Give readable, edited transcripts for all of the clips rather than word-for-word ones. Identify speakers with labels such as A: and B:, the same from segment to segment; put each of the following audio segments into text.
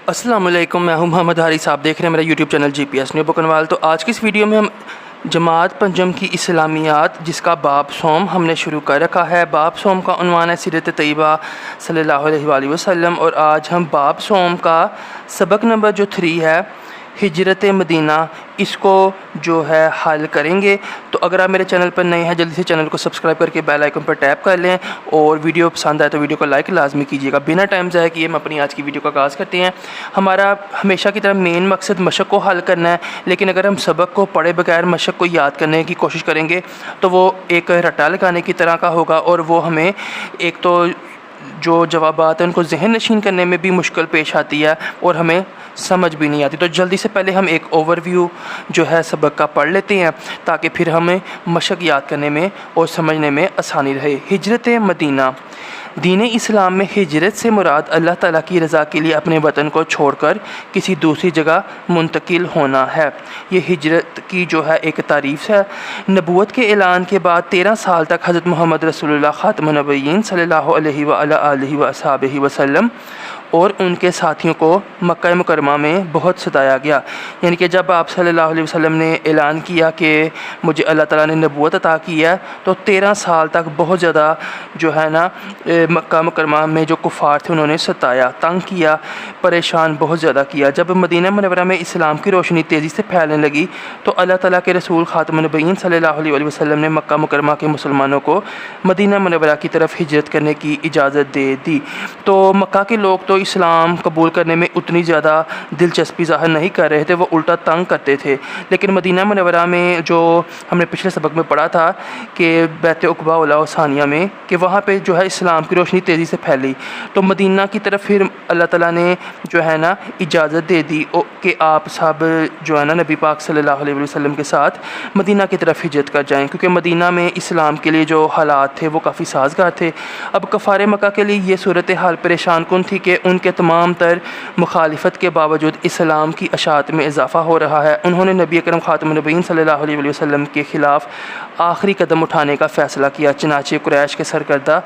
A: अस्सलाम वालेकुम, मैं हूं मोहम्मद हारिस। आप देख रहे हैं मेरा यूट्यूब चैनल GPS न्यू बुकनवाल। तो आज की इस वीडियो में हम जमात पंजम की इस्लामियात जिसका बाब सोम हमने शुरू कर रखा है। बाब सोम का उन्वान है सीरत तैयबा सल्लल्लाहु अलैहि वसल्लम और आज हम बाब सोम का सबक नंबर जो 3 है हिजरत मदीना, इसको जो है हल करेंगे। तो अगर आप मेरे चैनल पर नए हैं जल्दी से चैनल को सब्सक्राइब करके बेल आइकन पर टैप कर लें और वीडियो पसंद आए तो वीडियो को लाइक लाजमी कीजिएगा। बिना टाइम ज़ाया किए हम अपनी आज की वीडियो का आगाज़ करते हैं। हमारा हमेशा की तरह मेन मकसद मशक़ को हल करना है, लेकिन अगर हम सबक को पढ़े बगैर मशक़ को याद करने की कोशिश करेंगे तो वो एक रट्टा लगाने की तरह का होगा और वो हमें एक तो जो जवाबात हैं उनको जहन नशीन करने में भी मुश्किल पेश आती है और हमें समझ भी नहीं आती। तो जल्दी से पहले हम एक ओवरव्यू जो है सबक का पढ़ लेते हैं ताकि फिर हमें मशक़ याद करने में और समझने में आसानी रहे। हिजरत मदीना, दीन इस्लाम में हिजरत से मुराद अल्लाह ताला की रज़ा के लिए अपने वतन को छोड़कर किसी दूसरी जगह मुंतकिल होना है। ये हिजरत की जो है एक तारीफ़ है। नबूवत के ऐलान के बाद 13 साल तक हज़रत मोहम्मद रसूलुल्लाह ख़ातमुन नबिय्यीन सल्लल्लाहु अलैहि व अला आलिहि व अस्हाबिहि वसल्लम और उनके साथियों को मक्का मुकरमा में बहुत सताया गया। यानी कि जब आप सल्लल्लाहु अलैहि वसल्लम ने ऐलान किया कि मुझे अल्लाह ताला ने नबूवत अता की है तो 13 साल तक बहुत ज़्यादा जो है ना मक्का मुकरमा में जो कुफ़ार थे उन्होंने सताया, तंग किया, परेशान बहुत ज़्यादा किया। जब मदीना मुनव्वरा में इस्लाम की रोशनी तेज़ी से फैलने लगी तो अल्लाह ताला के रसूल ख़ातमुन नबिय्यीन सल्लल्लाहु अलैहि वसल्लम ने मक्का मुकरमा के मुसलमानों को मदीना मुनव्वरा की तरफ हिजरत करने की इजाज़त दे दी। तो मक्का के लोग तो इस्लाम कबूल करने में उतनी ज़्यादा दिलचस्पी ज़ाहिर नहीं कर रहे थे, वो उल्टा तंग करते थे। लेकिन मदीना मुनव्वरा में जो हमने पिछले सबक में पढ़ा था कि बैत उक़बा उला सानिया में कि वहाँ पे जो है इस्लाम की रोशनी तेज़ी से फैली तो मदीना की तरफ फिर अल्लाह ताला ने जो है ना इजाज़त दे दी कि आप सब जो है ना नबी पाक सल्लल्लाहु अलैहि वसल्लम के साथ मदीना की तरफ हिजरत कर जाएँ, क्योंकि मदीना में इस्लाम के लिए जो हालात थे वो काफ़ी साजगार थे। अब कफ़ार मक्का के लिए ये सूरत हाल परेशान कुन थी कि उनके तमाम तर मुखालिफत के बावजूद इस्लाम की अशात में इजाफ़ा हो रहा है। उन्होंने नबी अकरम ख़ातमुन नबिय्यीन सल्लल्लाहु अलैहि वसल्लम के ख़िलाफ़ आखिरी कदम उठाने का फ़ैसला किया। चनाचे कुरैश के सरकर्दा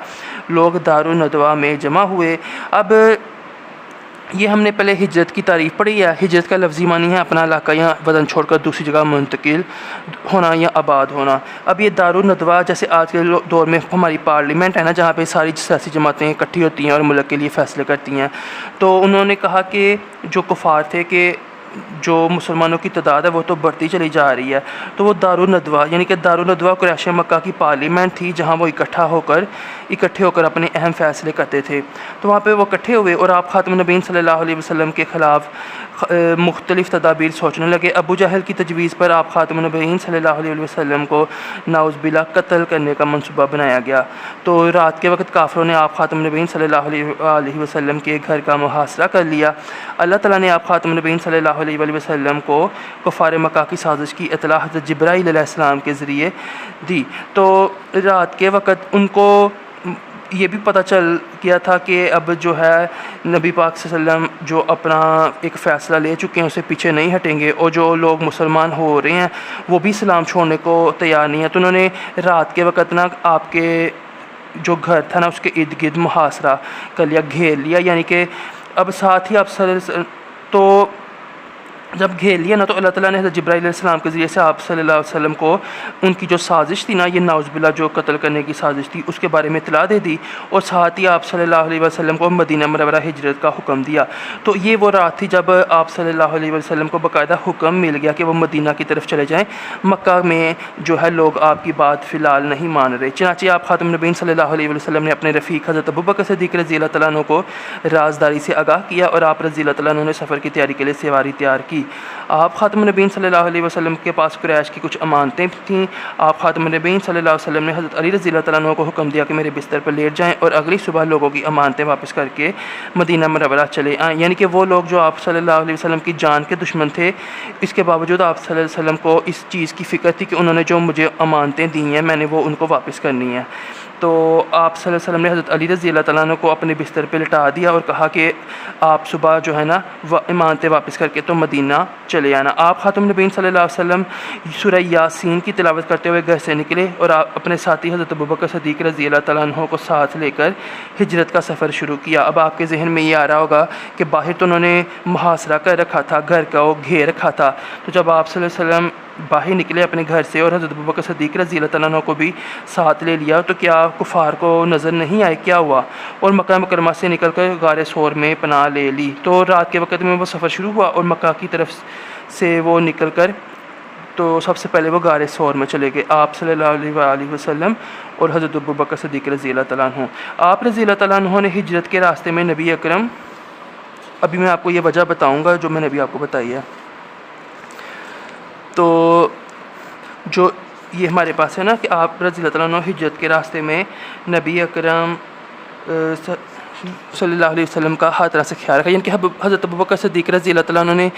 A: लोग दारुन नदवा में जमा हुए। अब ये हमने पहले हिजरत की तारीफ़ पढ़ी है। हिजरत का लफ्ज़ी मानी है अपना इलाका या वतन छोड़कर दूसरी जगह मुंतकिल होना या आबाद होना। अब ये दारुन नदवा जैसे आज के दौर में हमारी पार्लियामेंट है ना, जहाँ पे सारी सियासी जमातें इकट्ठी होती हैं और मुल्क के लिए फ़ैसले करती हैं। तो उन्होंने कहा कि जो कुफ़ार थे कि जो मुसलमानों की तादाद है वो तो बढ़ती चली जा रही है, तो वो दारुन नदवा यानी कि दारुन नदवा कुरैश मक्का की पार्लियामेंट थी जहाँ वो इकट्ठे होकर अपने अहम फ़ैसले करते थे। तो वहाँ पे वो इकट्ठे हुए और आप ख़ातमुन नबिय्यीन सल्लल्लाहु अलैहि वसल्लम के ख़िलाफ़ मुख्तलिफ़ तदाबीर सोचने लगे। अबू जहल की तजवीज़ पर आप ख़ातमुन नबिय्यीन सल्लल्लाहु अलैहि वसल्लम को नाउज़ुबिल्लाह कत्ल करने का मनसूबा बनाया गया। तो रात के वक्त काफ़िरों ने आप ख़ातमुन नबिय्यीन सल्लल्लाहु अलैहि वसल्लम के घर का मुहासरा कर लिया। अल्लाह ताला ने आप ख़ातमुन नबिय्यीन सल्लल्लाहु अलैहि वसल्लम को कुफ़ार मक्का की साजिश की इत्तला हज़रत जिब्राईल अलैहिस्सलाम के ज़रिए दी। तो रात के वक्त उनको ये भी पता चल गया था कि अब जो है नबी पाक सल्लल्लाहु अलैहि वसल्लम जो अपना एक फ़ैसला ले चुके हैं उसे पीछे नहीं हटेंगे और जो लोग मुसलमान हो रहे हैं वो भी इस्लाम छोड़ने को तैयार नहीं है। तो उन्होंने रात के वक्त ना आपके जो घर था ना उसके इर्द गिर्द मुहासरा कर लिया, घेर लिया। यानी कि अब साथ ही आप तो जब घेर लिया ना तो अल्लाह ताला ने हज़रत जिब्राईल अलैहिस्सलाम के ज़रिए से आप सल्लल्लाहु अलैहि वसल्लम को उनकी जो साजिश थी ना, ये नाउज़ुबिल्लाह जो कत्ल करने की साजिश थी उसके बारे में इत्तला दे दी और साथ ही आप सल्लल्लाहु अलैहि वसल्लम को मदीना मुनव्वरा हिजरत का हुक्म दिया। तो ये वो रात थी जब आप सल्लल्लाहु अलैहि वसल्लम को बाकायदा हुक्म मिल गया कि वो मदीना की तरफ चले जाएँ। मक्का में जो है लोग आपकी बात फ़िलहाल नहीं मान रहे। चनाचे आप ख़ातमुन नबिय्यीन सल्लल्लाहु अलैहि वसल्लम ने अपने रफ़ीक हज़रत अबू बकर सिद्दीक़ रज़ियल्लाहु तआला अन्हु को राज़दारी से आगाह किया और आप रज़ियल्लाहु तआला अन्हु ने सफ़र की तैयारी के लिए सवारी तैयार की। आप ख़ातमुन नबिय्यीन सल्लल्लाहु अलैहि वसल्लम के पास कुरैश की कुछ अमानतें थीं। आप ख़ातमुन नबिय्यीन सल्लल्लाहु अलैहि वसल्लम ने हज़रत अली रज़ियल्लाहु तआला अन्हु को हुक्म दिया कि मेरे बिस्तर पर लेट जाएं और अगली सुबह लोगों की अमानतें वापस करके मदीना मुनव्वरा चले आएँ। यानी कि वो लोग जो आप सल्लल्लाहु अलैहि वसल्लम की जान के दुश्मन थे, इसके बावजूद आप सल्लल्लाहु अलैहि वसल्लम को इस चीज़ की फ़िक्र थी कि उन्होंने जो मुझे अमानतें दी हैं मैंने वो उनको वापस करनी है। तो आप सल्लल्लाहु अलैहि वसल्लम ने हज़रत अली रज़ियल्लाहु तआला अन्हु को अपने बिस्तर पर लिटा दिया और कहा कि आप सुबह जो है ना इमानतें वापस करके तो मदीना चले चले आना। आप ख़ातमुन नबीय्यीन सल्लल्लाहु अलैहि वसल्लम सूरह यासीन की तिलावत करते हुए घर से निकले और आप अपने साथी हज़रत अबू बकर सिद्दीक़ रज़ी अल्लाह तआला अन्हु को साथ लेकर हिजरत का सफ़र शुरू किया। अब आपके जहन में ये आ रहा होगा कि बाहर तो उन्होंने मुहासरा कर रखा था, घर का वो घेर रखा था, तो जब आप सल्लल्लाहु अलैहि वसल्लम बाहर निकले अपने घर से और हज़रत अबू बकर सिद्दीक़ रज़ी अल्लाह तआला अन्हु को भी साथ ले लिया, तो क्या कुफ़ार को नज़र नहीं आए क्या हुआ? और मक्का मुकर्रमा से निकल कर गार सौर में पनाह ले ली। तो रात के वक़्त में वो सफ़र शुरू हुआ और मक्का की तरफ से वो निकल कर तो सबसे पहले वो गार सौर में चले गए, आप सल्लल्लाहु अलैहि वसल्लम और हज़रत अबू बकर सिद्दीक़ रज़ी अल्लाह तआला अन्हु। आप रज़ी अल्लाह तआला अन्हु ने हिजरत के रास्ते में नबी अकरम, अभी मैं आपको ये वजह बताऊँगा जो मैंने अभी आपको बताई है। तो जो ये हमारे पास है ना कि आप रज़ी अल्लाह तआला अन्हु हिजरत के रास्ते में नबी अकरम सल्लल्लाहु अलैहि वसल्लम का हर तरह से ख्याल रखा, यानी कि हज़रत अबू बकर सिद्दीक़ रज़ी अल्लाह तआला अन्हु ने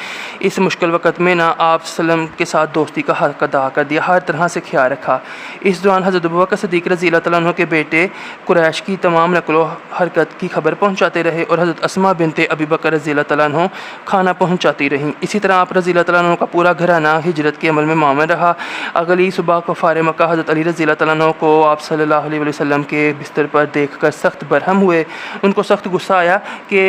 A: इस मुश्किल वक़्त में ना आप सल्लम के साथ दोस्ती का हक़ अदा कर दिया, हर तरह से ख्याल रखा। इस दौरान हज़रत अबू बकर सिद्दीक़ रज़ी अल्लाह तआला अन्हु के बेटे कुरैश की तमाम नक़्लो हरकत की खबर पहुँचाते रहे और हज़रत अस्मा बिनते अबी बकर रज़ी अल्लाह तआला अन्हु खाना पहुँचाती रहीं। इसी तरह आप रज़ी अल्लाह तआला अन्हु का पूरा घराना हिजरत के अमल में मामल रहा। अगली सुबह कुफ़ार मक्का हज़रत अली रज़ी अल्लाह तआला अन्हु को आप सल्लल्लाहु अलैहि वसल्लम के बिस्तर पर देख कर सख्त बरहम हुए। उनको सख्त गुस्सा आया कि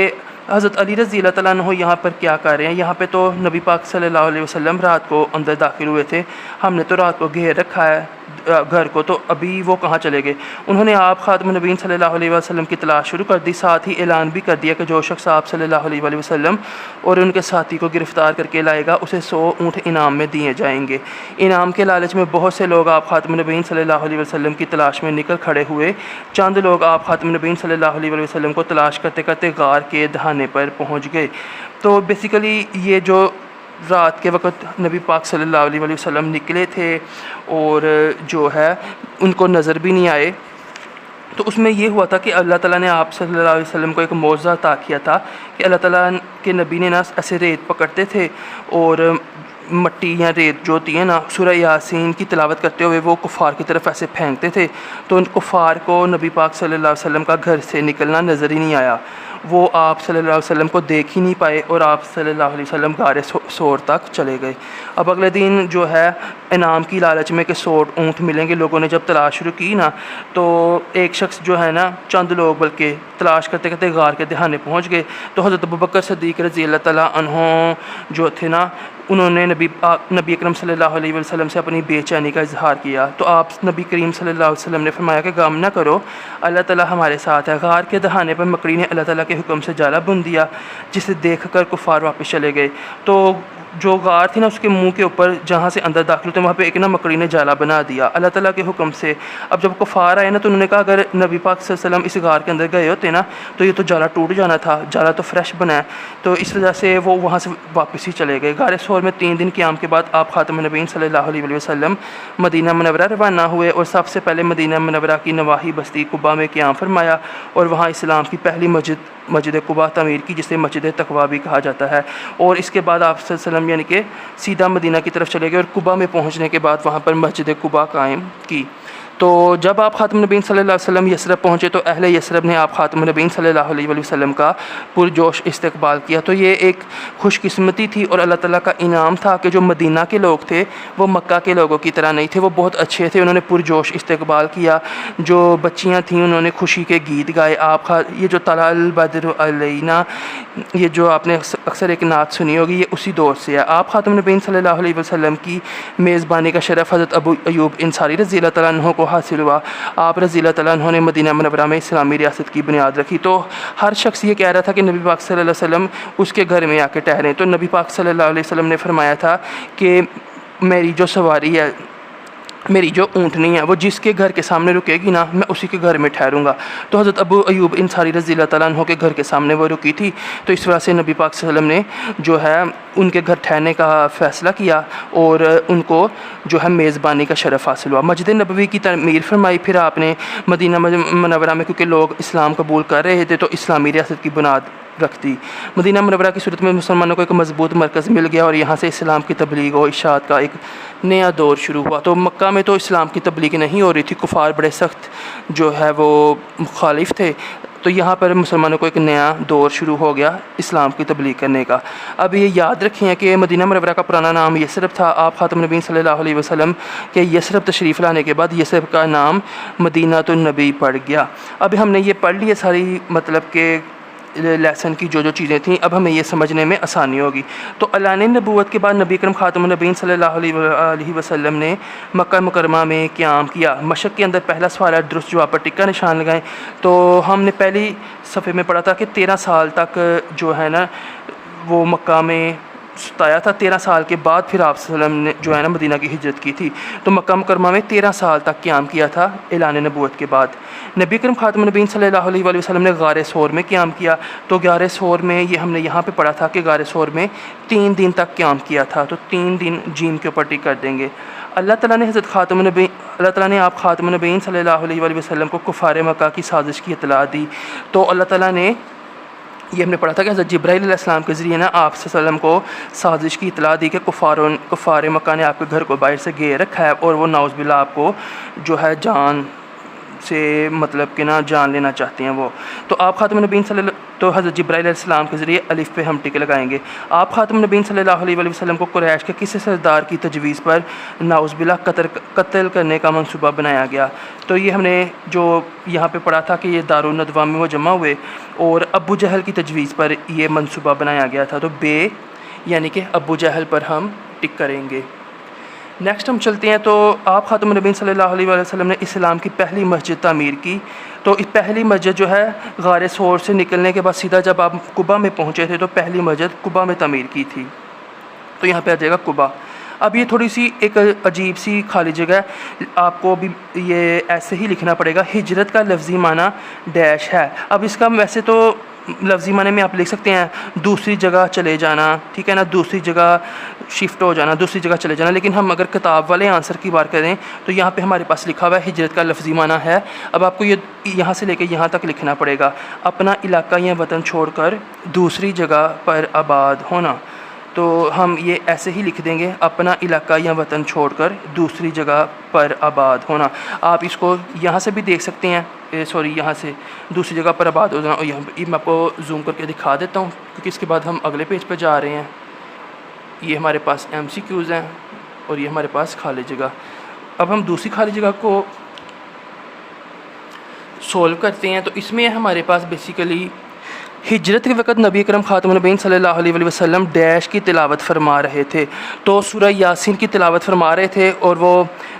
A: हज़रत अली रज़ी अल्लाह तआला अन्हु यहाँ पर क्या कर रहे हैं, यहाँ पे तो नबी पाक सल्लल्लाहु अलैहि वसल्लम रात को अंदर दाखिल हुए थे, हमने तो रात को घेर रखा है घर को, तो अभी वो कहाँ चले गए। उन्होंने आप ख़ातमुन नबीय्यीन सल्लल्लाहु अलैहि वसल्लम की तलाश शुरू कर दी, साथ ही ऐलान भी कर दिया कि जो शख्स आप सल्लल्लाहु अलैहि वसल्लम और उनके साथी को गिरफ़्तार करके लाएगा उसे 100 ऊँट इनाम में दिए जाएंगे। इनाम के लालच में बहुत से लोग आप ख़ातमुन नबीय्यीन सल्लल्लाहु अलैहि वसल्लम की तलाश में निकल खड़े हुए। चंद लोग आप ख़ातमुन नबीय्यीन सल्लल्लाहु अलैहि वसल्लम को तलाश करते करते गार के दहाने पर पहुँच गए। तो बेसिकली ये जो रात के वक़्त नबी पाक सल्लल्लाहु अलैहि वसल्लम निकले थे और जो है उनको नज़र भी नहीं आए, तो उसमें ये हुआ था कि अल्लाह ताला ने आप सल्लल्लाहु अलैहि वसल्लम को एक मौज़ा अता किया था कि अल्लाह ताला के नबी ने ना ऐसे रेत पकड़ते थे और मट्टी या रेत जो होती है ना, सूरह यासीन की तिलावत करते हुए वो कुफ़ार की तरफ ऐसे फेंकते थे, तो उन कुफ़ार को नबी पाक सल्लल्लाहु अलैहि वसल्लम का घर से निकलना नज़र ही नहीं आया। वो आप सल्लल्लाहु अलैहि वसल्लम को देख ही नहीं पाए और आप सल्लल्लाहु अलैहि वसल्लम गारे सौर तक चले गए। अब अगले दिन जो है इनाम की लालच में कि 100 ऊँट मिलेंगे, लोगों ने जब तलाश शुरू की ना, तो एक शख्स जो है ना, चंद लोग बल्कि तलाश करते करते गार के दहाने पहुँच गए। तो हज़रत अबू बकर सिद्दीक़ रज़ी अल्लाह तआला अन्हु जो थे ना, उन्होंने नबी अकरम सल्लल्लाहु अलैहि वसल्लम से अपनी बेचैनी का इजहार किया। तो आप नबी करीम सल्लल्लाहु अलैहि वसल्लम ने फरमाया कि गम ना करो, अल्लाह ताला हमारे साथ है। गार के दहाने पर मकड़ी ने अल्लाह ताला के हुक्म से जाला बुन दिया, जिसे देख कर कुफ़ार वापस चले गए। तो जो गार थी ना, उसके मुंह के ऊपर जहाँ से अंदर दाखिल होते वहाँ पे एक ना मकड़ी ने जाला बना दिया अल्लाह ताला के हुक्म से। अब जब कुफ़ार आए ना, तो उन्होंने कहा अगर नबी पाक सल्लल्लाहु अलैहि वसल्लम इस गार के अंदर गए होते ना, तो ये तो जाला टूट जाना था, जाला तो फ्रेश बना है। तो इस वजह से वो वहाँ से वापस ही चले गए। गार सौर में 3 दिन क़याम के बाद आप ख़ातमुन नबीय्यीन सल्लल्लाहु अलैहि वसल्लम मदीना मुनव्वरा रवाना हुए और सबसे पहले मदीना मुनव्वरा की नवाही बस्ती कुबा में क़याम फरमाया और वहाँ इस्लाम की पहली मस्जिद कुबा तमीर की, जिसे मस्जिद तक़वा भी कहा जाता है। और इसके बाद आप सल्लल्लाहु अलैहि वसल्लम यानी कि सीधा मदीना की तरफ चले गए और कुबा में पहुंचने के बाद वहां पर मस्जिद कुबा कायम की। तो जब आप ख़ातमुन नबीय्यीन सल्लल्लाहु अलैहि वसल्लम यसरब पहुँचे, तो अहले यसरब ने आप ख़ातमुन नबीय्यीन सल्लल्लाहु अलैहि वसल्लम का पुरजोश इस्तकबाल किया। तो ये एक खुशकिस्मती थी और अल्लाह ताला का इनाम था कि जो मदीना के लोग थे वो मक्का के लोगों की तरह नहीं थे, वो बहुत अच्छे थे, उन्होंने पुरजोश इस्तकबाल किया। जो बच्चियाँ थीं उन्होंने खुशी के गीत गाए। ये जो तलाल बद्र अलैना, ये जो आपने अक्सर एक नात सुनी होगी, ये उसी दौर से है। आप ख़ातमुन नबीय्यीन सल्लल्लाहु अलैहि वसल्लम की मेज़बानी का शरफ़ हज़रत अबू अय्यूब अंसारी रज़ी अल्लाह तआला अन्हु को हासिल हुआ। आप रज़ी अल्लाह तआला अन्हु ने मदीना मुनव्वरा में इस्लामी रियासत की बुनियाद रखी। तो हर शख्स ये कह रहा था कि नबी पाक सल्लल्लाहु अलैहि वसल्लम उसके घर में आके ठहरें। तो नबी पाक सल्लल्लाहु अलैहि वसल्लम ने फरमाया था कि मेरी जो सवारी है, मेरी जो ऊँटनी है, वो जिसके घर के सामने रुकेगी ना, मैं उसी के घर में ठहरूँगा। तो हज़रत अबू अय्यूब अंसारी रज़ी अल्लाह तआला अन्हु के घर के सामने वो रुकी थी। तो इस वजह से नबी पाक सल्लल्लाहु अलैहि वसल्लम ने जो है उनके घर ठहरने का फ़ैसला किया और उनको जो है मेज़बानी का शरफ़ हासिल हुआ। मस्जिद नबवी की तमीर फरमाई। फिर आपने मदीना मुनव्वरा में, क्योंकि लोग इस्लाम कबूल कर रहे थे, तो इस्लामी रियासत की बुनियाद रख दी। मदीना मुनव्वरा की सूरत में मुसलमानों को एक मजबूत मरकज़ मिल गया और यहाँ से इस्लाम की तबलीग और इशाअत का एक नया दौर शुरू हुआ। तो मक्का में तो इस्लाम की तबलीग नहीं हो रही थी, कुफ़ार बड़े सख्त जो है वो मुखालिफ थे। तो यहाँ पर मुसलमानों को एक नया दौर शुरू हो गया इस्लाम की तबलीग करने का। अब ये याद रखें कि मदीना मुनव्वरा का पुराना नाम यसरब था। आप ख़ातमुन नबीय्यीन सल्लल्लाहु अलैहि वसल्लम के यसरब तशरीफ़ लाने के बाद यसरब का नाम मदीनातुन नबी पड़ गया। अब हमने ये पढ़ लिया सारी मतलब के लेसन की जो चीज़ें थीं, अब हमें ये समझने में आसानी होगी। तो ऐलान नबूवत के बाद नबी अकरम ख़ातमुन नबीय्यीन सल्लल्लाहु अलैहि वसल्लम ने मक्का मुकरमा में क़याम किया। मशक़ के अंदर पहला सवाल है दुरुस्त जवाब पर टिक्का निशान लगाएं। तो हमने पहली सफ़े में पढ़ा था कि 13 साल तक जो है ना वो मक्का में सताया था। 13 साल के बाद फिर आप सल्लम ने जो है ना मदीना की हिजरत की थी। तो मक्का मुकरमा में 13 साल तक क़याम किया था ऐलान नबूवत के बाद। नबी अकरम ख़ातमुन नबीय्यीन सल्लल्लाहु अलैहि वसल्लम ने गार सौर में क़याम किया। तो गार सौर में ये हमने यहाँ पे पढ़ा था कि गार सौर में 3 दिन तक क़याम किया था। तो 3 दिन जीम के ऊपर टिक कर देंगे। अल्लाह ताला ने अल्लाह ताला ने आप ख़ातमुन नबीय्यीन सल्लल्लाहु अलैहि वसल्लम को कुफ़ार मक्का की साजिश की इत्तला दी। तो अल्लाह ताला ने ये हमने पढ़ा था कि हज़रत जिब्राईल अलैहिस्सलाम के ज़रिए ना आप सल्लम को साजिश की इत्तला दी कि कुफ़ार मक्का ने आपके घर को बाहर से घेर रखा है और वो नाउज़ बिल्लाह आपको जो है जान से मतलब कि ना जान लेना चाहते हैं वो। तो आप ख़ातमुन नबीय्यीन तो हज़रत जिब्राईल अलैहिस्सलाम के ज़रिए अलिफ़ पे हम टिक लगाएंगे। आप ख़ातमुन नबीय्यीन सल्लल्लाहु अलैहि वसल्लम को कुरैश के किसी सरदार की तजवीज़ पर नाउज़ बिल्लाह कत्ल करने का मंसूबा बनाया गया। तो ये हमने जो यहाँ पे पढ़ा था कि ये दारुन नदवा में वो जमा हुए और अबू जहल की तजवीज़ पर ये मंसूबा बनाया गया था। तो बे यानी कि अबू जहल पर हम टिक करेंगे। नेक्स्ट हम चलते हैं। तो आप ख़ातमुन नबीय्यीन सल्लल्लाहु अलैहि वसल्लम ने इस्लाम की पहली मस्जिद तामीर की। तो इस पहली मस्जिद जो है गार सौर से निकलने के बाद सीधा जब आप कुबा में पहुँचे थे तो पहली मस्जिद कुबा में तामीर की थी। तो यहाँ पे आ जाएगा कुबा। अब ये थोड़ी सी एक अजीब सी खाली जगह है, आपको भी ये ऐसे ही लिखना पड़ेगा। हिजरत का लफ्ज़ी माना डैश है। अब इसका वैसे तो लफ्ज़ी माने में आप लिख सकते हैं दूसरी जगह चले जाना, ठीक है ना, दूसरी जगह शिफ्ट हो जाना, दूसरी जगह चले जाना। लेकिन हम अगर किताब वाले आंसर की बात करें तो यहाँ पे हमारे पास लिखा हुआ है हिजरत का लफ्ज़ी माना है। अब आपको ये यहाँ से लेके यहाँ तक लिखना पड़ेगा, अपना इलाका या वतन छोड़कर दूसरी जगह पर आबाद होना। तो हम ये ऐसे ही लिख देंगे, अपना इलाका या वतन छोड़कर दूसरी जगह पर आबाद होना। आप इसको यहाँ से भी देख सकते हैं, सॉरी यहाँ से दूसरी जगह पर आबाद हो जाना। और यहाँ मैं आपको जूम करके दिखा देता हूँ क्योंकि इसके बाद हम अगले पेज पर जा रहे हैं। ये हमारे पास MCQs हैं और ये हमारे पास खाली जगह। अब हम दूसरी खाली जगह को सोल्व करते हैं। तो इसमें हमारे पास बेसिकली हिजरत के वक़्त नबी अकरम ख़ातमुन नबीय्यीन सल्लल्लाहु अलैहि वसल्लम डैश की तिलावत फरमा रहे थे। तो सूरह यासीन की तिलावत फरमा रहे थे और वो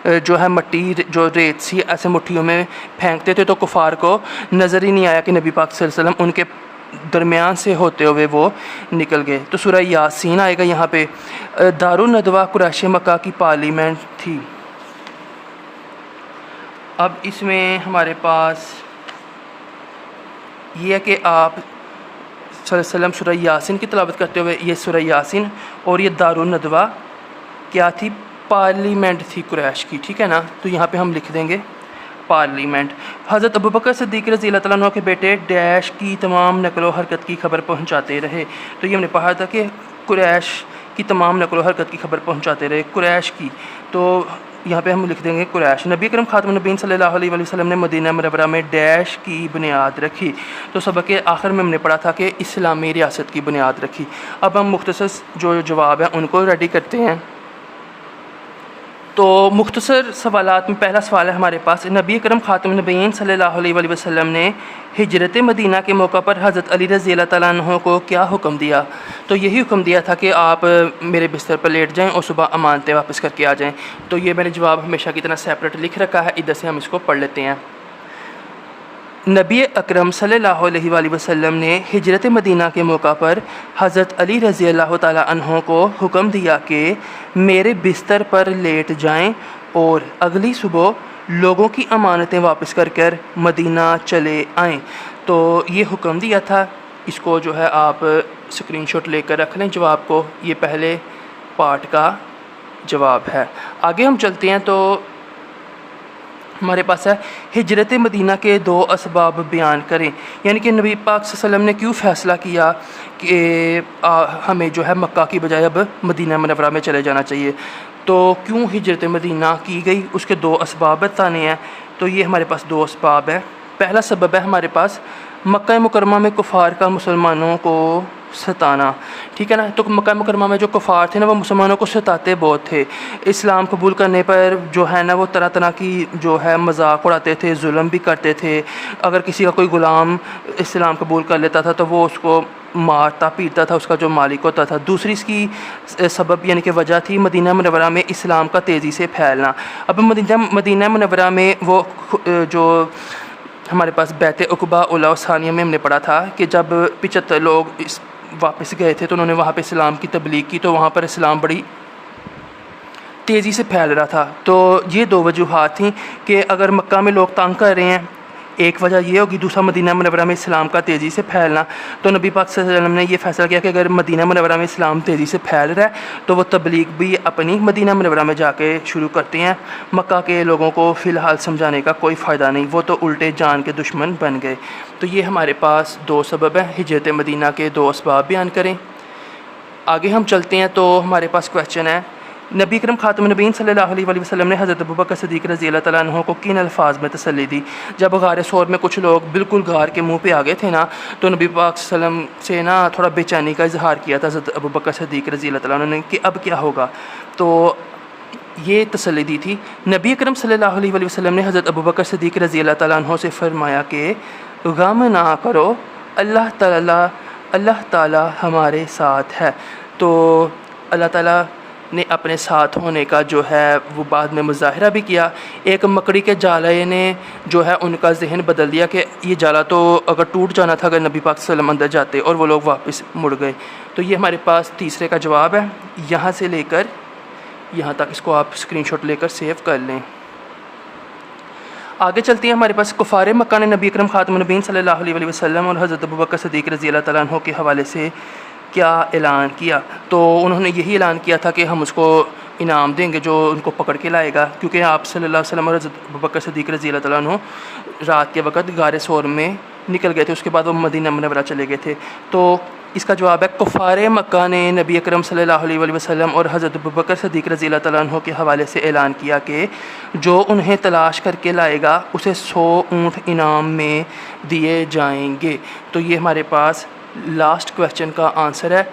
A: जो है मट्टी जो रेत सी ऐसे मुट्ठियों में फेंकते थे तो कुफ़ार को नज़र ही नहीं आया कि नबी पाक सल्लल्लाहु अलैहि वसल्लम उनके दरमियान से होते हुए वो निकल गए। तो सूरह यासीन आएगा यहाँ पे। दारुन नदवा कुरैश मक्का की पार्लियामेंट थी। अब इसमें हमारे पास ये है कि आप सल्लम सूरह यासीन की तिलावत करते हुए ये सूरह यासीन और ये दारुन नदवा क्या थी, पार्लियामेंट थी कुरैश की, ठीक है ना। तो यहाँ पे हम लिख देंगे पार्लियामेंट। हज़रत अबू बकर सिद्दीक़ रज़ी अल्लाह तआला अन्हु के बेटे डैश की तमाम नकलो हरकत की खबर पहुँचाते रहे। तो ये हमने पढ़ा था कि कुरैश की तमाम नकलो हरकत की खबर पहुँचाते रहे कुरैश की। तो यहाँ पे हम लिख देंगे कुरैश। नबी अकरम ख़ातमुन नबीय्यीन सल्लल्लाहु अलैहि वसल्लम ने मदीना मुनव्वरा में डैश की बुनियाद रखी। तो सबक के आखिर में हमने पढ़ा था कि इस्लामी रियासत की बुनियाद रखी। अब हम मुख्तसर जो जवाब हैं उनको रेडी करते हैं। तो मुख्तसर सवालात में पहला सवाल है हमारे पास, नबी अकरम ख़ातमुन नबीय्यीन सल्लल्लाहु अलैहि वसल्लम ने हिजरत मदीना के मौका पर हज़रत अली रज़ी अल्लाह तआला अन्हु को क्या हुक्म दिया। तो यही हुक्म दिया था कि आप मेरे बिस्तर पर लेट जाएं और सुबह अमानतें वापस करके आ जाएं। तो ये मैंने जवाब हमेशा की तरह सेपरेट लिख रखा है, इधर से हम इसको पढ़ लेते हैं। नबी अकरम सल्लल्लाहु अलैहि वसल्लम ने हिजरत मदीना के मौका पर हज़रत अली रज़ी अल्लाह तआला अन्हु को हुक्म दिया कि मेरे बिस्तर पर लेट जाएं और अगली सुबह लोगों की अमानतें वापस कर मदीना चले आएं। तो ये हुक्म दिया था। इसको जो है आप स्क्रीनशॉट लेकर रख लें जवाब को। ये पहले पार्ट का जवाब है। आगे हम चलते हैं। तो हमारे पास है हिजरत मदीना के 2 असबाब बयान करें। यानी कि नबी पाक सल्लल्लाहु अलैहि वसल्लम ने क्यों फ़ैसला किया कि हमें जो है मक्का की बजाय अब मदीना मुनव्वरा में चले जाना चाहिए। तो क्यों हिजरत मदीना की गई, उसके 2 असबाब बताने हैं। तो ये हमारे पास 2 असबाब हैं। पहला सबब है हमारे पास मक्का मुकरमा में कुफ़ार का मुसलमानों को सताना, ठीक है ना। तो मक्का मुकरमा में जो कुफ़ार थे ना वो मुसलमानों को सताते बहुत थे। इस्लाम कबूल करने पर जो है ना वो तरह तरह की जो है मजाक उड़ाते थे, जुल्म भी करते थे। अगर किसी का कोई ग़ुलाम इस्लाम कबूल कर लेता था तो वो उसको मारता पीटता था, उसका जो मालिक होता था। दूसरी इसकी सबब यानी कि वजह थी मदीना मुनव्वरा में इस्लाम का तेज़ी से फैलना। अब मदीना मुनव्वरा में वो जो हमारे पास बैत उक़बा उला सानिया में हमने पढ़ा था कि जब 75 लोग वापस गए थे तो उन्होंने वहाँ पे इस्लाम की तबलीग की, तो वहाँ पर इस्लाम बड़ी तेज़ी से फैल रहा था। तो ये दो वजूहात थी कि अगर मक्का में लोग तंग कर रहे हैं, एक वजह ये होगी, दूसरा मदीना मुनव्वरा में इस्लाम का तेज़ी से फैलना। तो नबी पाक सल्लल्लाहु अलैहि वसल्लम ने ये फ़ैसला किया कि अगर मदीना मुनव्वरा में इस्लाम तेज़ी से फैल रहा है तो वो तबलीग भी अपनी मदीना मुनव्वरा में जाके शुरू करते हैं। मक्का के लोगों को फ़िलहाल समझाने का कोई फ़ायदा नहीं, वो तो उल्टे जान के दुश्मन बन गए। तो ये हमारे पास दो सबब हैं, हिजरत मदीना के दो असबाब बयान करें। आगे हम चलते हैं तो हमारे पास क्वेश्चन है, नबी करम खातमुन नबीय्यीन सल्लल्लाहु अलैहि वसल्लम ने हज़रत अबू बकर सिद्दीक़ रज़ियल्लाहु तआला अन्हु को किन अल्फाज में तसल्ली दी। जब गार सौर में कुछ लोग बिल्कुल गार के मुंह पे आ गए थे ना, तो नबी पाक सल्लम से ना थोड़ा बेचैनी का इजहार किया था हज़रत अबू बकर सिद्दीक़ रज़ियल्लाहु तआला अन्हु ने कि अब क्या होगा। तो ये तसल्ली दी थी। नबी करम सल्लल्लाहु अलैहि वसल्लम ने हज़रत अबू बकर सिद्दीक़ रज़ियल्लाहु तआला अन्हु से फ़रमाया कि गम ना करो, अल्लाह ताला हमारे साथ है। तो अल्लाह ताला ने अपने साथ होने का जो है वो बाद में मुज़ाहिरा भी किया। एक मकड़ी के जाले ने जो है उनका जहन बदल दिया कि ये जाला तो अगर टूट जाना था अगर नबी पाक सल्लल्लाहु अलैहि वसल्लम अंदर जाते, और वो लोग वापस मुड़ गए। तो ये हमारे पास तीसरे का जवाब है। यहाँ से लेकर यहाँ तक इसको आप स्क्रीनशॉट लेकर सेव कर लें। आगे चलते हैं, हमारे पास कुफ़ारे मक्का ने नबी अकरम खातमुन नबीय्यीन सल्लल्लाहु अलैहि वसल्लम और हज़रत अबू बकर सिद्दीक़ रज़ियल्लाहु तआला अन्हु के हवाले से क्या ऐलान किया। तो उन्होंने यही ऐलान किया था कि हम उसको इनाम देंगे जो उनको पकड़ के लाएगा, क्योंकि आप सल्लल्लाहु अलैहि वसल्लम और हज़रत अबू बकर सिद्दीक़ रज़ियल्लाहु तआला अन्हु रात के वक्त गार सौर में निकल गए थे, उसके बाद वो मदीना मुनव्वरा चले गए थे। तो इसका जवाब है, कुफ़ारे मक्का ने नबी अकरम सल्लल्लाहु अलैहि वसल्लम और हज़रत अबू बकर सिद्दीक़ रज़ियल्लाहु तआला अन्हु के हवाले से ऐलान किया कि जो उन्हें तलाश करके लाएगा उसे 100 ऊँट इनाम में दिए जाएंगे। तो ये हमारे पास लास्ट क्वेश्चन का आंसर है,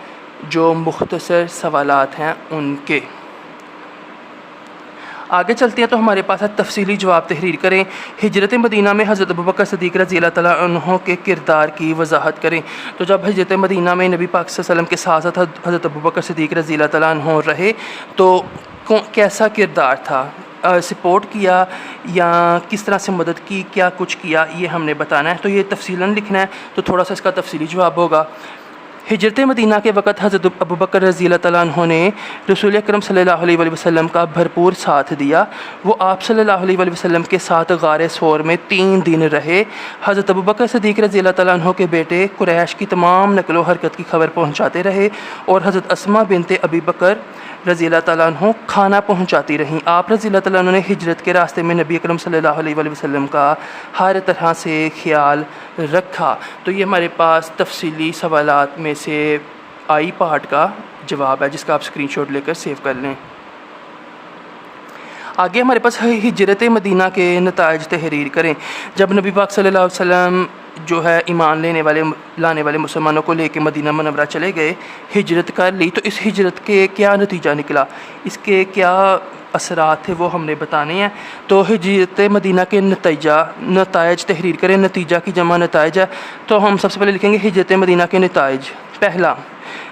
A: जो मुख्तसर सवालात हैं उनके। आगे चलते हैं तो हमारे पास है तफसीली जवाब तहरीर करें। हिजरत मदीना में हज़रत अबू बकर सिद्दीक़ रज़ियल्लाहु तआला अन्हु के किरदार की वजाहत करें। तो जब हिजरत मदीना में नबी पाक सल्लल्लाहु अलैहि वसल्लम के साथ साथ हज़रत अबू बकर सिद्दीक़ रज़ियल्लाहु तआला अन्हु रहे, तो कैसा किरदार था, सपोर्ट किया या किस तरह से मदद की, क्या कुछ किया, ये हमने बताना है। तो ये तफसीलन लिखना है, तो थोड़ा सा इसका तफसीली जवाब होगा। हिजरत मदीना के वक़्त हज़रत अबू बकर रज़ियल्लाहु तआला अन्हु ने रसूल अकरम सल्लल्लाहु अलैहि वसल्लम का भरपूर साथ दिया। वो आप सल्लल्लाहु अलैहि वसल्लम के साथ गार सौर में 3 दिन रहे। हज़रत अबू बकर सिद्दीक़ रज़ियल्लाहु तआला अन्हु के बेटे कुरैश की तमाम नकलो हरकत की खबर पहुँचाते रहे, और हज़रत अस्मा बिनते अबी बकर रज़ियल्लाहु तआला अन्हु खाना पहुँचाती रहीं। आप रज़ियल्लाहु तआला अन्हु ने हिजरत के रास्ते में नबी अकरम सल्लल्लाहु अलैहि वसल्लम का हर तरह से ख्याल रखा। तो ये हमारे पास तफसीली सवालात में से आई पार्ट का जवाब है, जिसका आप स्क्रीनशॉट लेकर सेव कर लें। आगे हमारे पास है हिजरत मदीना के नताइज तहरीर करें। जब नबी पाक सल्लल्लाहु अलैहि वसल्लम जो है ईमान लाने वाले मुसलमानों को लेके मदीना मुनव्वरा चले गए, हिजरत कर ली, तो इस हिजरत के क्या नतीजा निकला, इसके क्या असरात थे, वो हमने बताने हैं। तो हिजरत मदीना के नताइज तहरीर करें। नतीजा की जमा नताइज है, तो हम सबसे पहले लिखेंगे हिजरत मदीना के नताइज। पहला,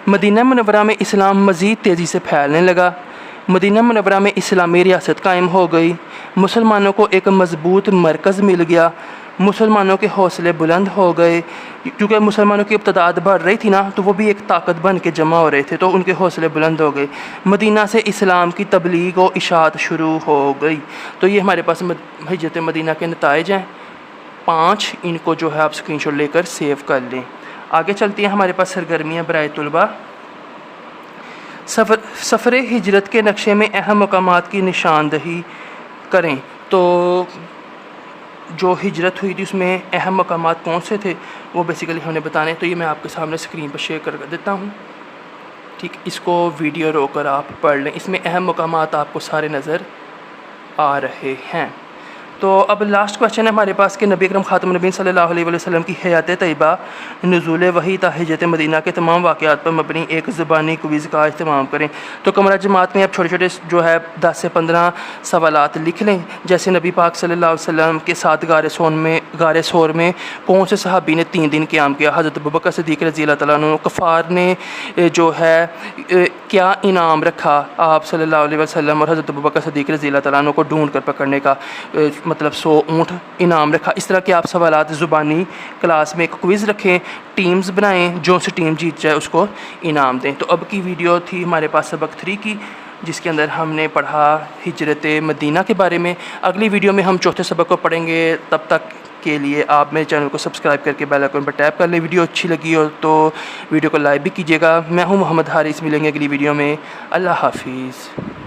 A: मदीना मुनव्वरा में इस्लाम मज़ीद तेज़ी से फैलने लगा। मदीना मुनव्वरा में इस्लामी रियासत कायम हो गई। मुसलमानों को एक मज़बूत मरकज़ मिल गया। मुसलमानों के हौसले बुलंद हो गए, क्योंकि मुसलमानों की अब तादाद बढ़ रही थी ना, तो वो भी एक ताकत बन के जमा हो रहे थे, तो उनके हौसले बुलंद हो गए। मदीना से इस्लाम की तबलीग और इशाअत शुरू हो गई। तो ये हमारे पास हिजरत मदीना के नताइज हैं 5, इनको जो है आप स्क्रीनशॉट लेकर सेव कर लें। आगे चलती हैं, हमारे पास सरगर्मियाँ बराए तुलबा। सफ़र हिजरत के नक्शे में अहम मकामात की निशानदही करें। तो जो हिजरत हुई थी उसमें अहम मकामात कौन से थे, वो बेसिकली हमने बताने। तो ये मैं आपके सामने स्क्रीन पर शेयर कर देता हूँ, ठीक। इसको वीडियो रोकर आप पढ़ लें, इसमें अहम मकामात आपको सारे नज़र आ रहे हैं। तो अब लास्ट क्वेश्चन है हमारे पास कि नबी अकरम ख़ातमुन नबीय्यीन सल्लल्लाहु अलैहि वसल्लम की हयात तैयबा, नुज़ूल वही ता हिजरत मदीना के तमाम वाक़यात पर मबनी एक ज़बानी क्विज़ का अहतमाम करें। तो कमरा जमात में अब छोटे छोटे जो है 10 से 15 सवालात लिख लें। जैसे नबी पाक सल्लल्लाहु अलैहि वसल्लम के साथ गारे सोर में कौन से सहाबी ने 3 दिन क़याम किया? हज़रत अबू बकर सिद्दीक़ रज़ियल्लाहु तआला अन्हु। कफ़ार ने जो है क्या इनाम रखा आप सल्लल्लाहु अलैहि वसल्लम और हज़रत अबू बकर सिद्दीक़ रज़ियल्लाहु तआला अन्हु को ढूंढ कर पकड़ने का, मतलब 100 ऊँट इनाम रखा। इस तरह के आप सवालात ज़ुबानी क्लास में एक क्विज़ रखें, टीम्स बनाएं, जो सी टीम जीत जाए उसको इनाम दें। तो अब की वीडियो थी हमारे पास सबक 3 की, जिसके अंदर हमने पढ़ा हिजरत मदीना के बारे में। अगली वीडियो में हम चौथे सबक को पढ़ेंगे। तब तक के लिए आप मेरे चैनल को सब्सक्राइब करके बेल आइकन पर टैप कर लें। वीडियो अच्छी लगी हो तो वीडियो को लाइक भी कीजिएगा। मैं हूँ मोहम्मद हारिस, मिलेंगे अगली वीडियो में। अल्लाह हाफिज़।